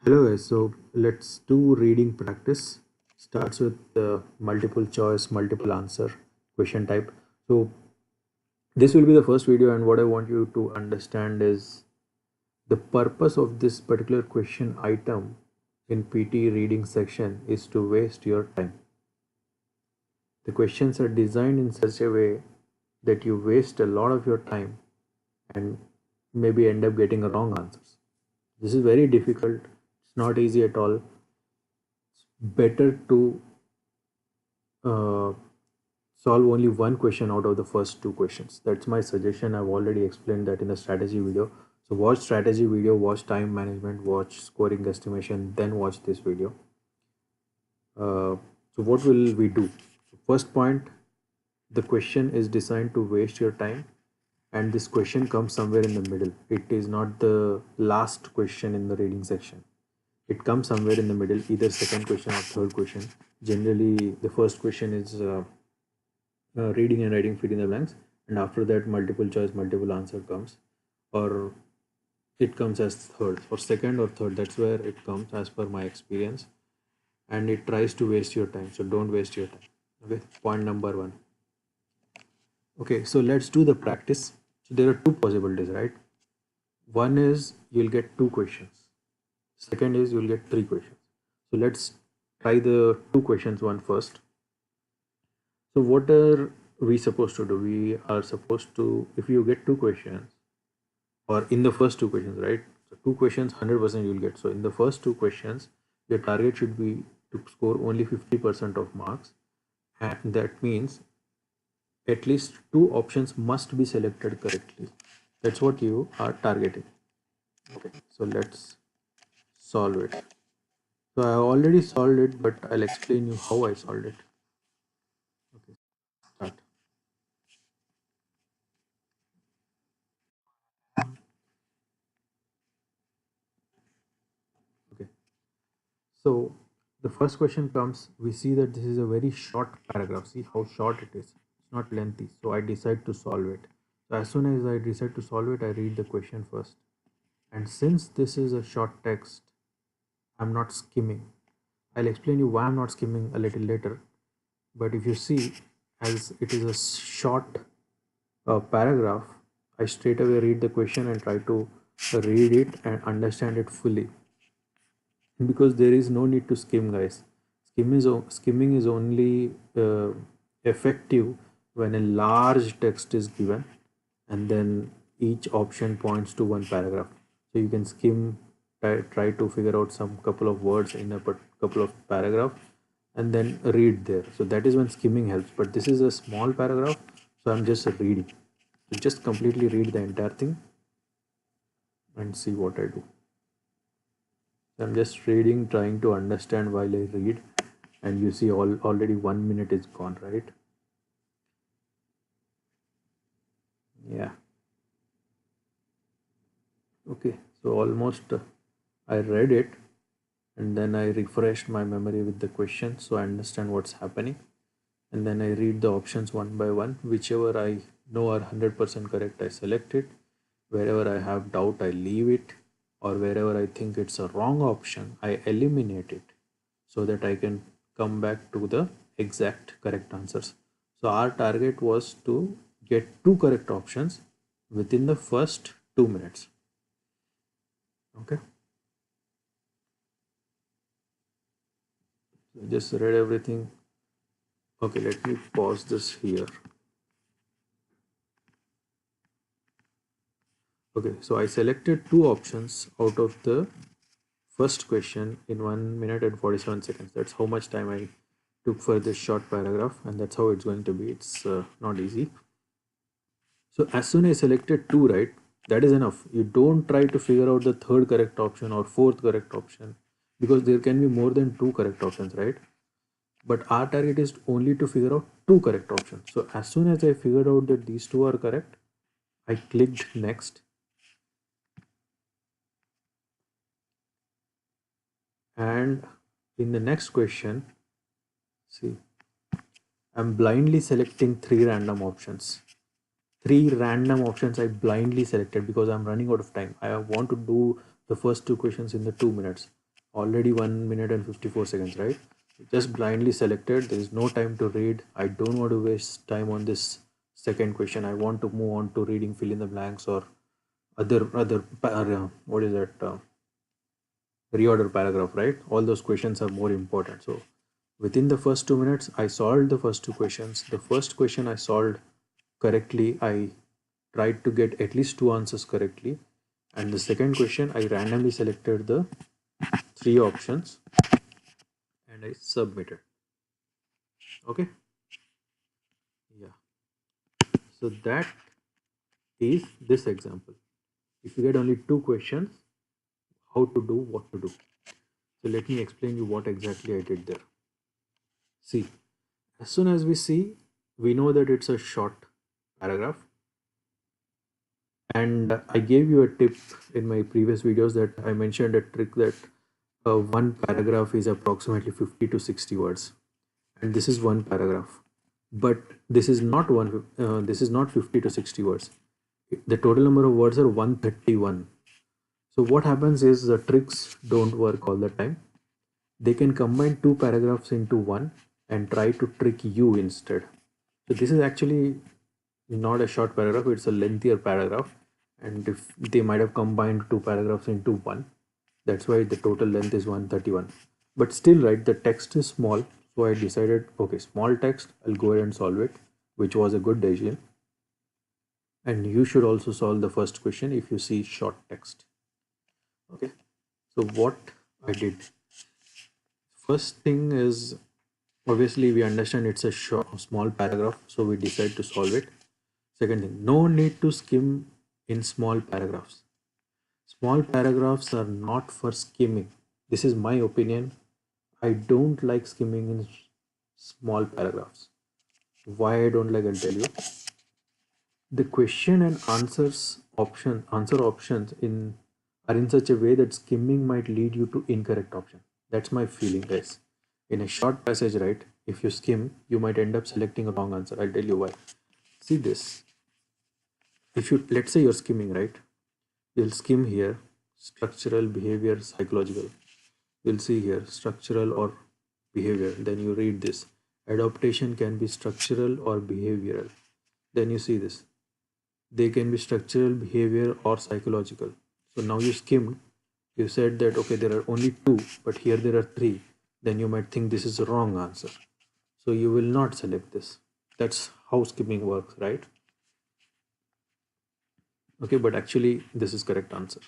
Hello guys, so let's do reading practice. Starts with multiple choice, multiple answer question type. So this will be the first video, and what I want you to understand is the purpose of this particular question item in PTE reading section is to waste your time. The questions are designed in such a way that you waste a lot of your time and maybe end up getting wrong answers. This is very difficult. It's not easy at all. Better to uh, solve only one question out of the first two questions. That's my suggestion. I've already explained that in the strategy video. So watch strategy video, watch time management, watch scoring estimation, then watch this video. So what will we do? First point, the question is designed to waste your time, and this question comes somewhere in the middle. It is not the last question in the reading section. It comes somewhere in the middle, either second question or third question. Generally, the first question is reading and writing fill in the blanks, and after that multiple choice multiple answer comes, or it comes as third or second or third. That's where it comes as per my experience, and it tries to waste your time, so don't waste your time. Okay, point number one. Okay, so let's do the practice. So there are two possibilities, right? One is you'll get two questions, second is you'll get three questions. So let's try the two questions one first. So what are we supposed to do? We are supposed to, if you get two questions, or in the first two questions, right? So two questions, 100% you'll get. So in the first two questions, your target should be to score only 50% of marks. And that means at least two options must be selected correctly. That's what you are targeting. Okay, so let's solve it. So I already solved it, but I'll explain you how I solved it. Okay, start. Okay. So the first question comes, we see that this is a very short paragraph. See how short it is. It's not lengthy. So I decide to solve it. So as soon as I decide to solve it, I read the question first. And since this is a short text, I'm not skimming. I'll explain you why I'm not skimming a little later. But if you see, as it is a short paragraph, I straight away read the question and try to read it and understand it fully, because there is no need to skim, guys. Skimming is only effective when a large text is given and then each option points to one paragraph. So you can skim, try to figure out some couple of words in a couple of paragraph and then read there. So that is when skimming helps, but this is a small paragraph, so I'm just reading. So just completely read the entire thing and see what I do. I'm just reading, trying to understand while I read, and you see already 1 minute is gone, right? Yeah. Okay, so almost I read it, and then I refreshed my memory with the question so I understand what's happening, and then I read the options one by one. Whichever I know are 100% correct, I select it. Wherever I have doubt, I leave it, or wherever I think it's a wrong option, I eliminate it so that I can come back to the exact correct answers. So our target was to get two correct options within the first 2 minutes. Okay. So just read everything. Okay, let me pause this here. Okay, so I selected two options out of the first question in 1 minute and 47 seconds. That's how much time I took for this short paragraph, and that's how it's going to be. It's not easy. So as soon as I selected two, right, that is enough. You don't try to figure out the third correct option or fourth correct option, because there can be more than two correct options, right? But our target is only to figure out two correct options. So as soon as I figured out that these two are correct, I clicked next. And in the next question, see, I'm blindly selecting three random options. Three random options I blindly selected because I'm running out of time. I want to do the first two questions in the 2 minutes. already 1 minute and 54 seconds, right? Just blindly selected. There is no time to read. I don't want to waste time on this second question. I want to move on to reading fill in the blanks or what is that, reorder paragraph, right? All those questions are more important. So within the first 2 minutes, I solved the first two questions. The first question I solved correctly. I tried to get at least two answers correctly. And the second question, I randomly selected the three options and I submitted. Okay. Yeah. So that is this example. If you get only two questions, how to do, what to do. So let me explain you what exactly I did there. See, as soon as we see, we know that it's a short paragraph. And I gave you a tip in my previous videos that I mentioned a trick that one paragraph is approximately 50 to 60 words. And this is one paragraph. But this is not this is not 50 to 60 words. The total number of words are 131. So what happens is the tricks don't work all the time. They can combine two paragraphs into one and try to trick you instead. So this is actually not a short paragraph, it's a lengthier paragraph. And if they might have combined two paragraphs into one, that's why the total length is 131. But still, right, the text is small. So I decided, okay, small text, I'll go ahead and solve it, which was a good decision. And you should also solve the first question if you see short text. Okay, so what I did, first thing is, obviously we understand it's a small paragraph, so we decide to solve it. Second thing, no need to skim in small paragraphs. Small paragraphs are not for skimming. This is my opinion. I don't like skimming in small paragraphs. Why I don't like, I'll tell you. The question and answer options are in such a way that skimming might lead you to incorrect option. That's my feeling, guys. In a short passage, right, if you skim, you might end up selecting a wrong answer. I'll tell you why. See this. If you, let's say you're skimming, right, you'll skim here, structural, behavior, psychological. You'll see here structural or behavior. Then you read this. Adaptation can be structural or behavioral. Then you see this. They can be structural, behavior, or psychological. So now you skimmed. You said that okay, there are only two, but here there are three. Then you might think this is the wrong answer. So you will not select this. That's how skimming works, right? Okay, but actually this is correct answer,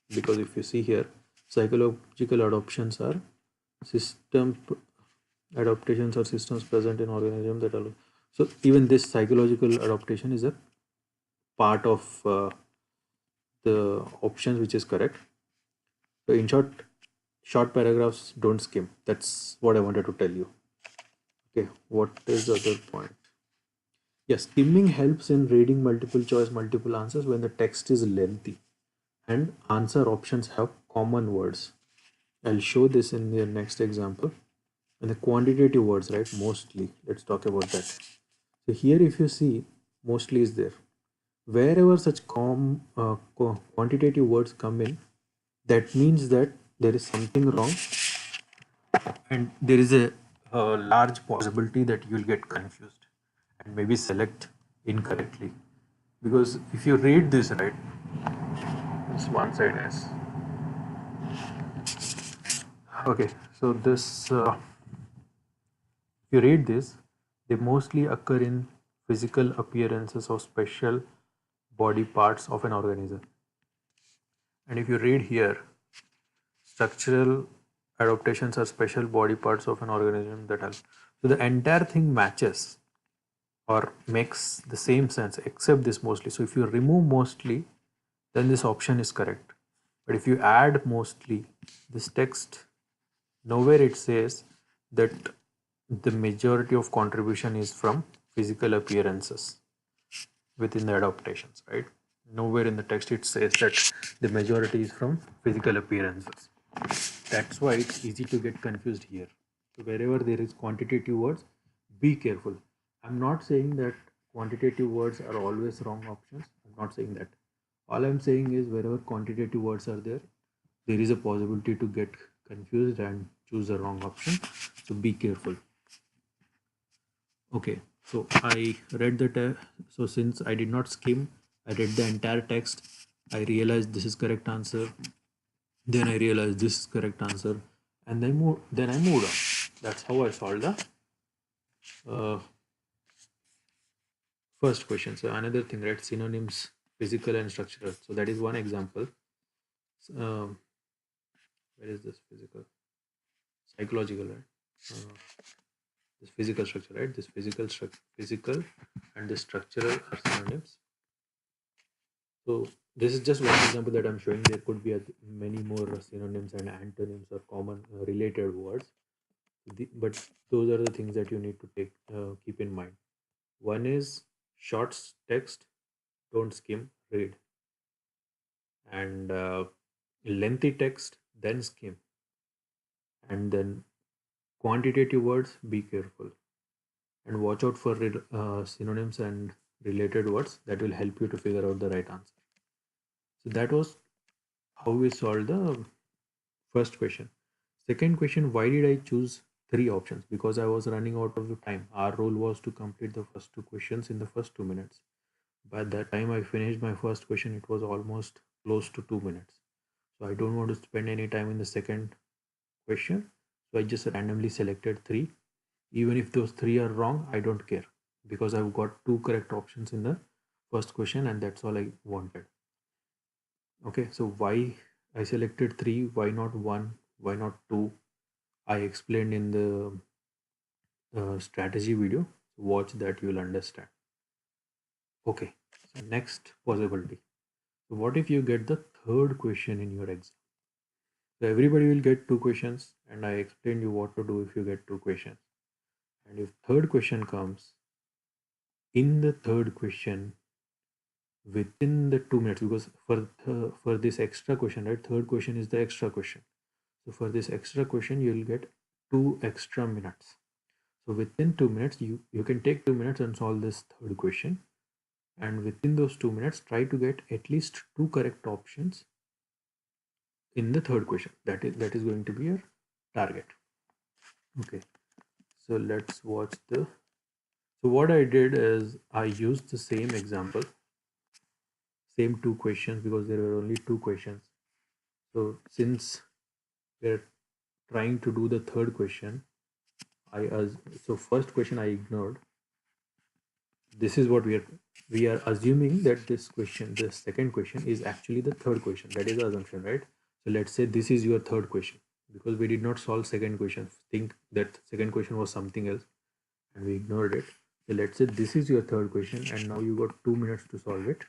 because if you see here, psychological adoptions are system adaptations or systems present in organism that allow. So even this psychological adaptation is a part of the options which is correct. So in short paragraphs don't skim. That's what I wanted to tell you. Okay, what is the other point? Yes, skimming helps in reading multiple choice, multiple answers when the text is lengthy and answer options have common words. I'll show this in the next example. And the quantitative words, right? Mostly. Let's talk about that. So here, if you see, mostly is there. Wherever such quantitative words come in, that means that there is something wrong, and there is a large possibility that you'll get confused and maybe select incorrectly. Because if you read this, right, this one side is okay. So this. If you read this, they mostly occur in physical appearances of special body parts of an organism. And if you read here, structural adaptations are special body parts of an organism that help. So the entire thing matches or makes the same sense except this mostly. So if you remove mostly, then this option is correct. But if you add mostly, this text, nowhere it says that the majority of contribution is from physical appearances within the adaptations, right? Nowhere in the text it says that the majority is from physical appearances. That's why it's easy to get confused here. So wherever there is quantitative words, be careful. I'm not saying that quantitative words are always wrong options. I'm not saying that. All I'm saying is wherever quantitative words are there, there is a possibility to get confused and choose the wrong option. So be careful. Okay, so I read the so since I did not skim, I read the entire text. I realized this is correct answer. Then I realized this is correct answer, and then I moved on. That's how I solved the uh, first question. So another thing, right? Synonyms, physical and structural. So that is one example. Um, where is this physical? Psychological, right? This physical structure, right? This physical and the structural are synonyms. So this is just one example that I'm showing. There could be many more synonyms and antonyms or common related words. But those are the things that you need to keep in mind. One is short text, don't skim, read, and lengthy text, then skim, and then quantitative words, be careful, and watch out for synonyms and related words that will help you to figure out the right answer. So that was how we solved the first question. Second question, why did I choose three options? Because I was running out of the time. Our role was to complete the first two questions in the first 2 minutes. By the time I finished my first question, it was almost close to 2 minutes. So I don't want to spend any time in the second question. So I just randomly selected three. Even if those three are wrong, I don't care because I've got two correct options in the first question and that's all I wanted. Okay, so why I selected three, why not one, why not two? I explained in the strategy video. Watch that, you'll understand. Okay, so next possibility. So what if you get the third question in your exam? So everybody will get two questions, and I explained you what to do if you get two questions. And if third question comes, in the third question, within the 2 minutes, because for this extra question, right? Third question is the extra question. So for this extra question, you'll get 2 extra minutes. So within 2 minutes, you can take 2 minutes and solve this third question. And within those 2 minutes, try to get at least two correct options in the third question. That is going to be your target. Okay. So let's watch the. So what I did is I used the same example, same two questions because there were only two questions. So since we're trying to do the third question, so first question I ignored. This is what we are assuming that this question, the second question, is actually the third question. That is the assumption, right? So let's say this is your third question because we did not solve second question. Think that second question was something else and we ignored it. So let's say this is your third question and now you got 2 minutes to solve it.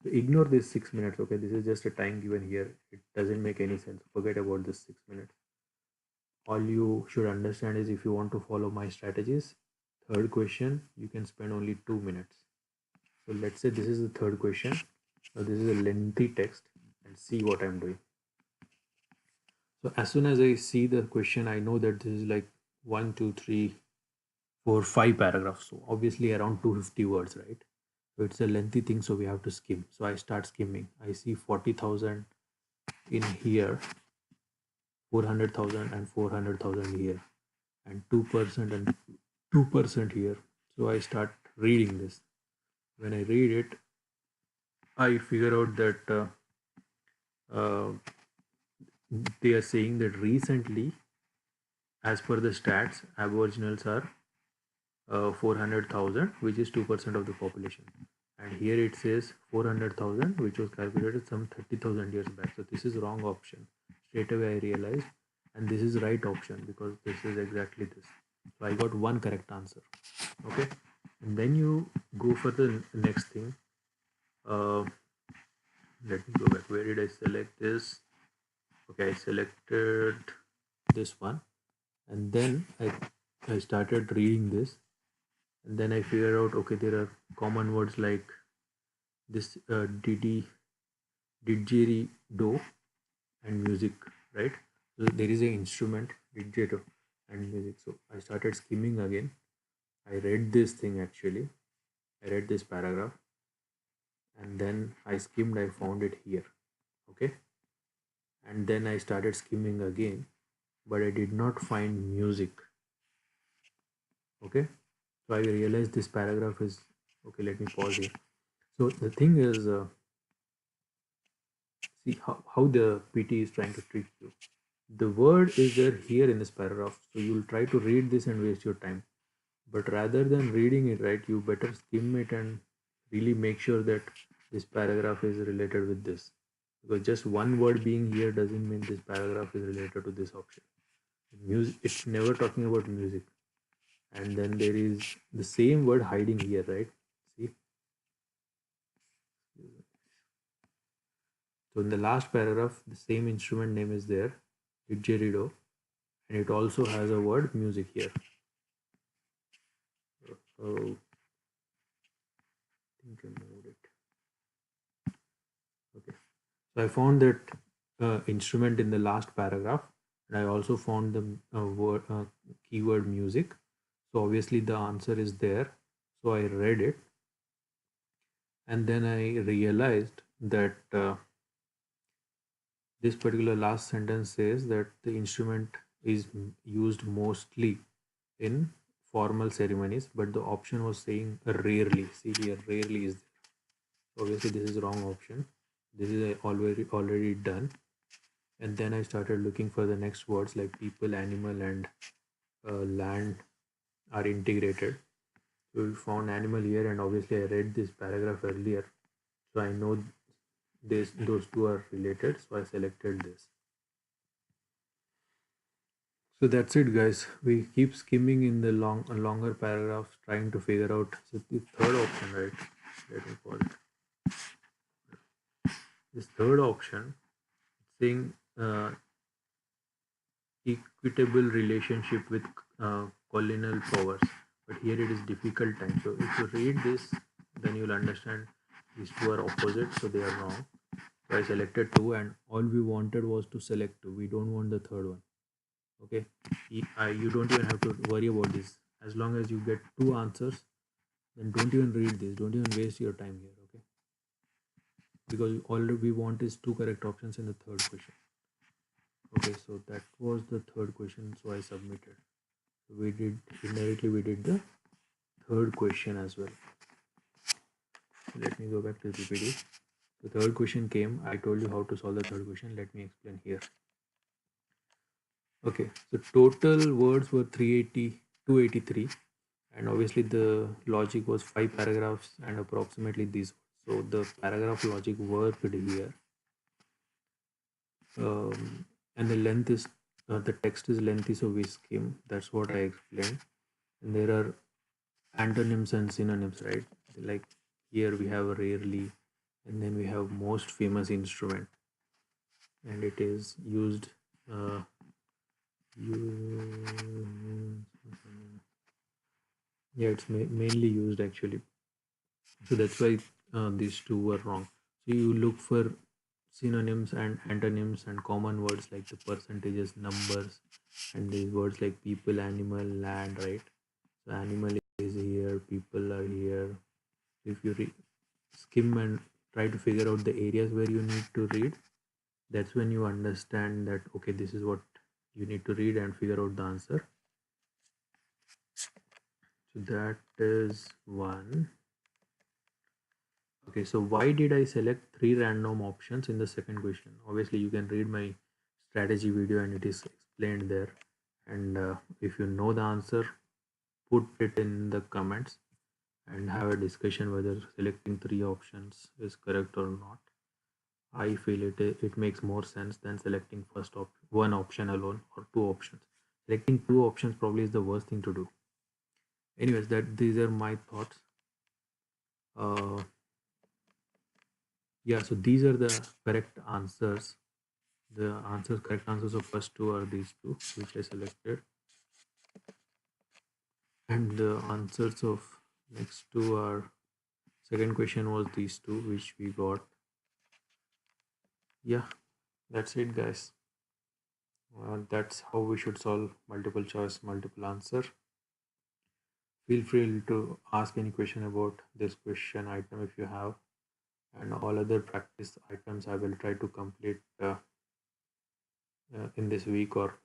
So ignore this 6 minutes. Okay, this is just a time given here. It doesn't make any sense. Forget about this 6 minutes. All you should understand is if you want to follow my strategies, third question you can spend only 2 minutes. So let's say this is the third question. Now this is a lengthy text and see what I'm doing. So as soon as I see the question, I know that this is like 1, 2, 3, 4, 5 paragraphs. So obviously around 250 words, right? So it's a lengthy thing, so we have to skim. So I start skimming. I see 40,000 in here, 400,000 and 400,000 here, and 2% and 2% here. So I start reading this. When I read it, I figure out that they are saying that recently, as per the stats, aboriginals are 400,000, which is 2% of the population. And here it says 400,000, which was calculated some 30,000 years back. So this is wrong option. Straight away I realized, and this is right option because this is exactly this. So I got one correct answer. Okay, and then you go for the next thing. Let me go back. Where did I select this? Okay, I selected this one, and then I started reading this, and then I figured out, okay, there are common words like this didgeridoo and music, right? So there is an instrument didgeridoo and music. So I started skimming again. I read this thing actually. I read this paragraph, and then I skimmed. I found it here. Okay, and then I started skimming again, but I did not find music. Okay, so I realized this paragraph is okay. Let me pause here. So the thing is, see how the PT is trying to trick you. The word is there here in this paragraph, so you'll try to read this and waste your time. But rather than reading it, right, you better skim it and really make sure that this paragraph is related with this. Because just one word being here doesn't mean this paragraph is related to this option. Music, it's never talking about music. And then there is the same word hiding here, right? See? So in the last paragraph, the same instrument name is there, didgeridoo, and it also has a word music here. Oh, I think I moved it. Okay. So I found that instrument in the last paragraph, and I also found the keyword music. So obviously the answer is there. So I read it, and then I realized that this particular last sentence says that the instrument is used mostly in formal ceremonies, but the option was saying rarely. See here, rarely is there. Obviously, this is wrong option. This is already done. And then I started looking for the next words like people, animal, and land are integrated. So we found animal here, and obviously I read this paragraph earlier, so I know those two are related. So I selected this. So that's it, guys. We keep skimming in the longer paragraphs, trying to figure out. So the third option, right? Let me call it. This third option, saying equitable relationship with colonial powers, but here it is difficult time. So if you read this, then you'll understand these two are opposite, so they are wrong. So I selected two, and all we wanted was to select two. We don't want the third one. Okay, you don't even have to worry about this. As long as you get two answers, then don't even read this. Don't even waste your time here. Okay, because all we want is two correct options in the third question. Okay, so that was the third question, so I submitted. So we did indirectly we did the third question as well. Let me go back to the PPT. The third question came. I told you how to solve the third question. Let me explain here. Okay, so total words were 283, and obviously the logic was 5 paragraphs and approximately these. So the paragraph logic worked here, and the length is the text is lengthy, so we skim. That's what I explained. And there are antonyms and synonyms, right? Like here we have rarely, and then we have most famous instrument, and it is used. Yeah, it's mainly used actually. So that's why these two were wrong. So you look for synonyms and antonyms and common words like the percentages, numbers, and these words like people, animal, land, right? So animal is here, people are here. If you skim and try to figure out the areas where you need to read, that's when you understand that okay, this is what you need to read and figure out the answer. So that is one. Okay, so why did I select 3 random options in the second question? Obviously, you can read my strategy video and it is explained there. And if you know the answer, put it in the comments and have a discussion whether selecting 3 options is correct or not. I feel it makes more sense than selecting one option alone or 2 options. Selecting 2 options probably is the worst thing to do. Anyways, these are my thoughts. Yeah, so these are the correct answers. The correct answers of first two are these two, which I selected, and the answers of next two are second question was these two, which we got. Yeah, that's it, guys. That's how we should solve multiple choice, multiple answer. Feel free to ask any question about this question item if you have, and all other practice items I will try to complete in this week, or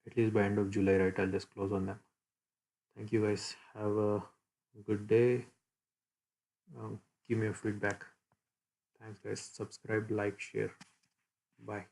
at least by end of July, right? I'll just close on them. Thank you guys. Have a good day. Give me your feedback. Thanks guys. Subscribe, like, share. Bye.